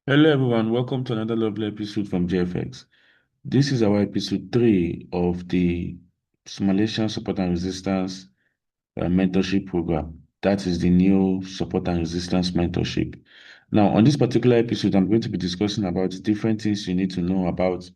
Hello everyone, welcome to another lovely episode from JayFx. This is our episode 3 of the Malaysian Support and Resistance mentorship program. That is the new support and resistance mentorship. Now, on this particular episode, I'm going to be discussing about different things you need to know about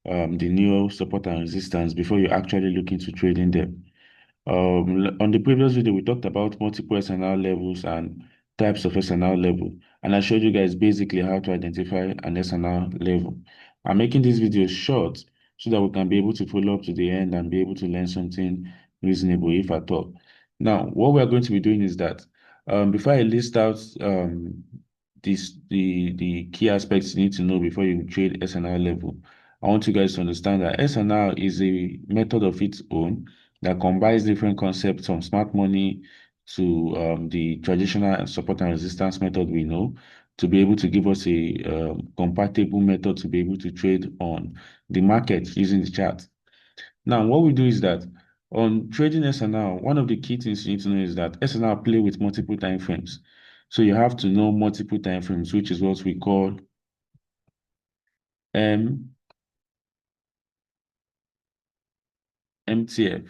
the new support and resistance before you actually look into trading them. On the previous video, we talked about multiple SNR levels and types of SNR level, and I showed you guys basically how to identify an SNR level. I'm making this video short so that we can be able to follow up to the end and be able to learn something reasonable, if at all. Now, what we're going to be doing is that before I list out the key aspects you need to know before you trade SNR level, I want you guys to understand that SNR is a method of its own that combines different concepts from smart money to the traditional support and resistance method we know to be able to give us a compatible method to be able to trade on the market using the chart. Now, what we do is that on trading SNR, one of the key things you need to know is that SNR play with multiple time frames. So you have to know multiple time frames, which is what we call M MTF.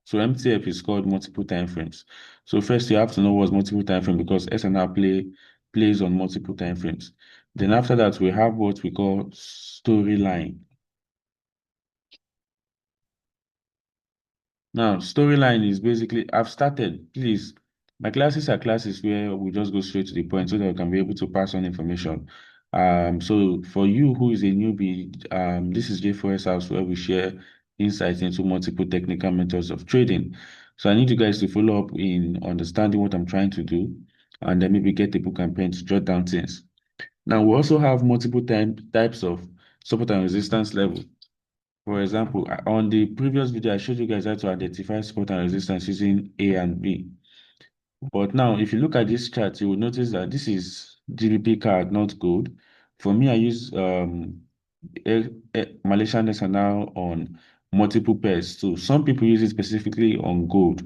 So MTF is called multiple time frames. So first you have to know what's multiple time frame because SNR plays on multiple time frames. Then after that we have what we call storyline. Now storyline is basically I've started. Please, my classes are classes where we just go straight to the point so that we can be able to pass on information. So for you who is a newbie, this is JayForexHouse where we share insights into multiple technical methods of trading. So I need you guys to follow up in understanding what I'm trying to do, and then maybe get a book and pen to jot down things. Now we also have multiple types of support and resistance level. For example, on the previous video, I showed you guys how to identify support and resistance using A and B. But now, if you look at this chart, you will notice that this is GBP card, not gold. For me, I use Malaysian SNR on multiple pairs. So some people use it specifically on gold,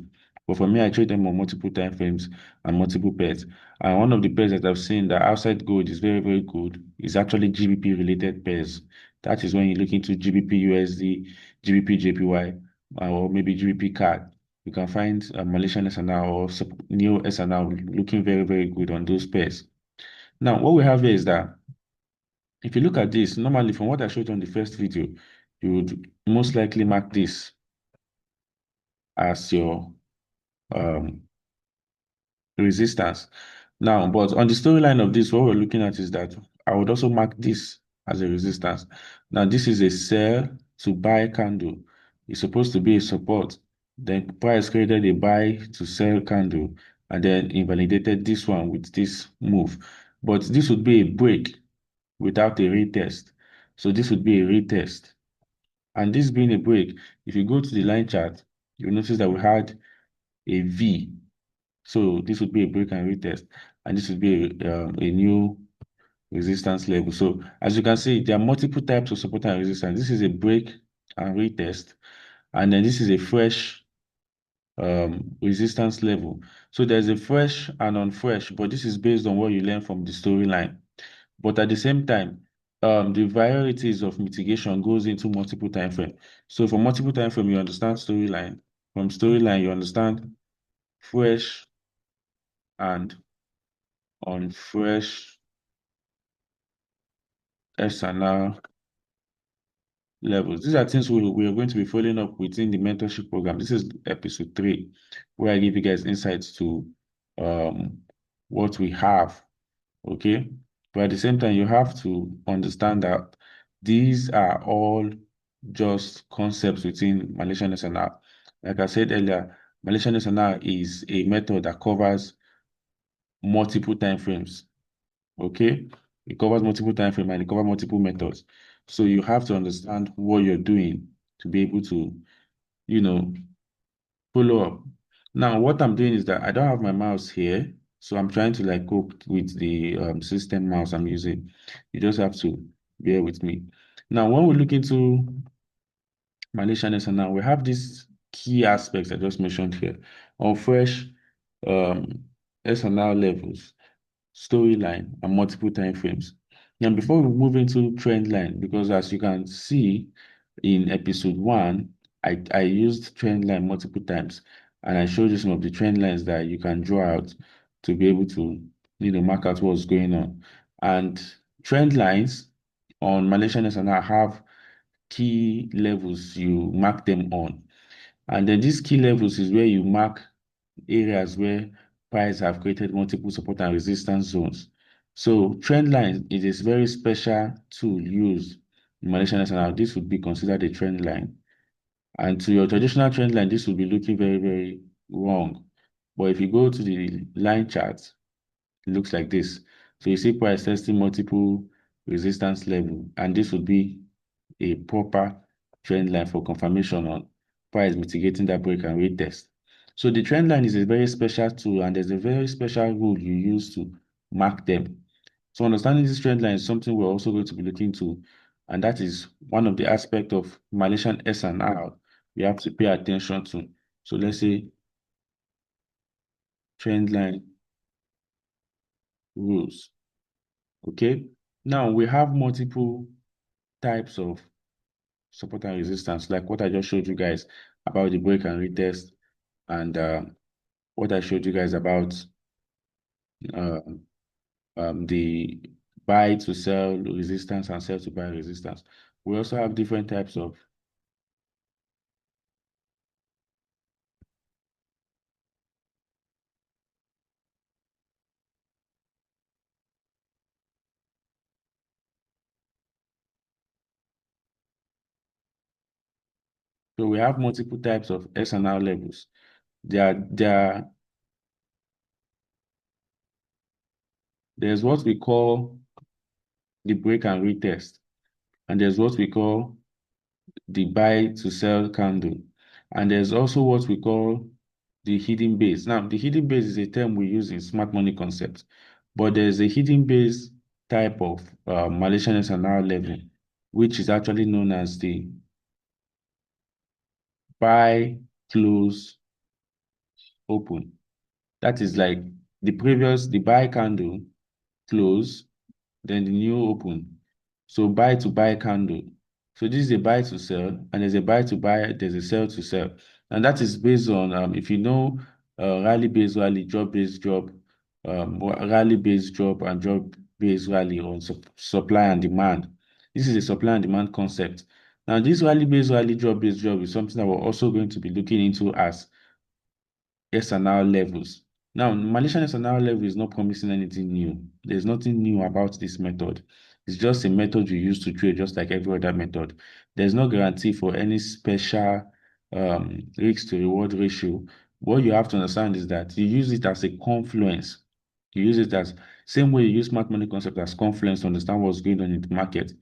but for me, I trade them on multiple time frames and multiple pairs. And one of the pairs that I've seen that outside gold is very, very good is actually GBP related pairs. That is when you look into GBP USD, GBP JPY, or maybe GBP card. You can find Malaysian SNR or new SNR looking very, very good on those pairs. Now, what we have here is that if you look at this, normally from what I showed you on the first video, you would most likely mark this as your um, resistance. Now, but on the storyline of this, what we're looking at is that I would also mark this as a resistance. Now, this is a sell to buy candle. It's supposed to be a support. Then price created a buy to sell candle and then invalidated this one with this move. But this would be a break without a retest. So this would be a retest. And this being a break, if you go to the line chart, you'll notice that we had a V. So this would be a break and retest. And this would be a new resistance level. So as you can see, there are multiple types of support and resistance. This is a break and retest. And then this is a fresh resistance level. So there's a fresh and unfresh, but this is based on what you learn from the storyline. But at the same time, the varieties of mitigation goes into multiple time frame. So for multiple time frame, you understand storyline. From storyline, you understand fresh and unfresh SNR levels. These are things we are going to be following up within the mentorship program. This is episode 3, where I give you guys insights to um, what we have. Okay. But at the same time, you have to understand that these are all just concepts within Malaysian SNR. Like I said earlier, Malaysian SNR is a method that covers multiple time frames. Okay. It covers multiple time frames and it covers multiple methods. So you have to understand what you're doing to be able to, you know, follow up. Now, what I'm doing is that I don't have my mouse here, so I'm trying to like cope with the system mouse I'm using. You just have to bear with me. Now, when we look into Malaysian SNR, we have these key aspects I just mentioned here on fresh um, SNR levels, storyline, and multiple time frames. And before we move into trend line, because as you can see in episode 1, I used trend line multiple times, and I showed you some of the trend lines that you can draw out to be able to, mark out what's going on. And trend lines on Malaysian SNR have key levels you mark them on. And then these key levels is where you mark areas where price have created multiple support and resistance zones. So trend line is a very special tool used in Malaysian SNR. This would be considered a trend line. And to your traditional trend line, this would be looking very, very wrong. But if you go to the line chart, it looks like this. So you see price testing multiple resistance level, and this would be a proper trend line for confirmation on price mitigating that break and retest. So the trend line is a very special tool, and there's a very special rule you use to mark them. So understanding this trend line is something we're also going to be looking to, and that is one of the aspects of Malaysian SNR we have to pay attention to. So let's say trend line rules. Okay. Now we have multiple types of support and resistance, like what I just showed you guys about the break and retest, and what I showed you guys about uh, the buy to sell resistance and sell to buy resistance. We also have different types of, so we have multiple types of SNR levels. There's what we call the break and retest, and there's what we call the buy to sell candle. And there's also what we call the hidden base. Now, the hidden base is a term we use in smart money concepts, but there's a hidden base type of Malaysian SNR level, which is actually known as the buy, close, open. That is like the buy candle, close, then the new open. So buy to buy candle. So this is a buy to sell, and there's a buy to buy, there's a sell to sell. And that is based on, if you know, rally based rally, job based job, rally based job, and job based rally on supply and demand. This is a supply and demand concept. Now, this rally based rally, job based job is something that we're also going to be looking into as SNR levels. Now, Malaysian SNR level is not promising anything new. There's nothing new about this method. It's just a method you use to trade, just like every other method. There's no guarantee for any special risk to reward ratio. What you have to understand is that you use it as a confluence. You use it as same way you use smart money concept as confluence to understand what's going on in the market.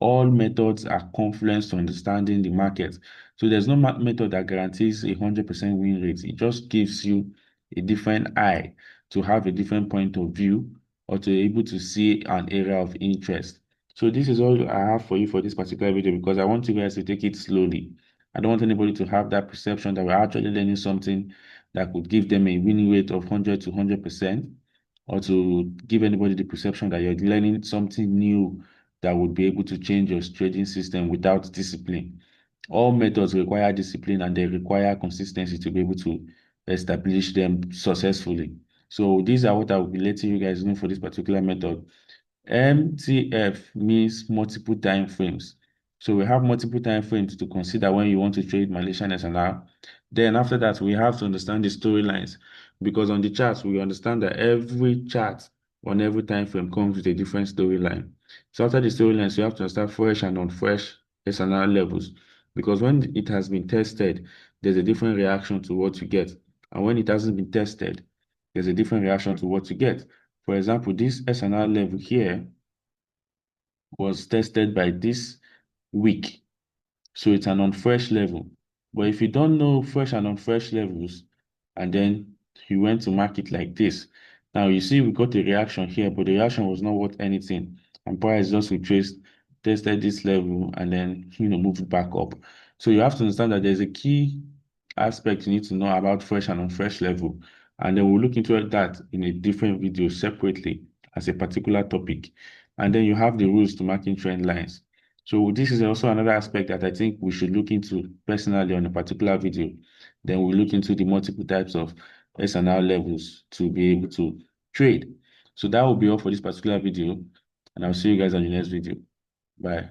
All methods are confluence to understanding the market. So there's no method that guarantees a 100% win rate. It just gives you a different eye to have a different point of view or to be able to see an area of interest. So this is all I have for you for this particular video, because I want you guys to take it slowly. I don't want anybody to have that perception that we're actually learning something that could give them a winning rate of 100 to 100%, or to give anybody the perception that you're learning something new that would be able to change your trading system without discipline. All methods require discipline, and they require consistency to be able to establish them successfully. So these are what I will be letting you guys know for this particular method. MTF means multiple time frames. So we have multiple time frames to consider when you want to trade Malaysian SNR. Then after that, we have to understand the storylines, because on the charts, we understand that every chart on every time frame comes with a different storyline. So after the storylines, you have to understand fresh and non-fresh SNR levels, because when it has been tested, there's a different reaction to what you get. And when it hasn't been tested, there's a different reaction to what you get. For example, this SNR level here was tested by this week. So it's an unfresh level. But if you don't know fresh and unfresh levels, and then you went to market like this, now you see we got a reaction here, but the reaction was not worth anything. And price just retraced, tested this level, and then moved back up. So you have to understand that there's a key aspect you need to know about fresh and unfresh level. And then we'll look into that in a different video separately as a particular topic. And then you have the rules to marking trend lines. So this is also another aspect that I think we should look into personally on a particular video. Then we'll look into the multiple types of SNR levels to be able to trade. So that will be all for this particular video, and I'll see you guys on the next video. Bye.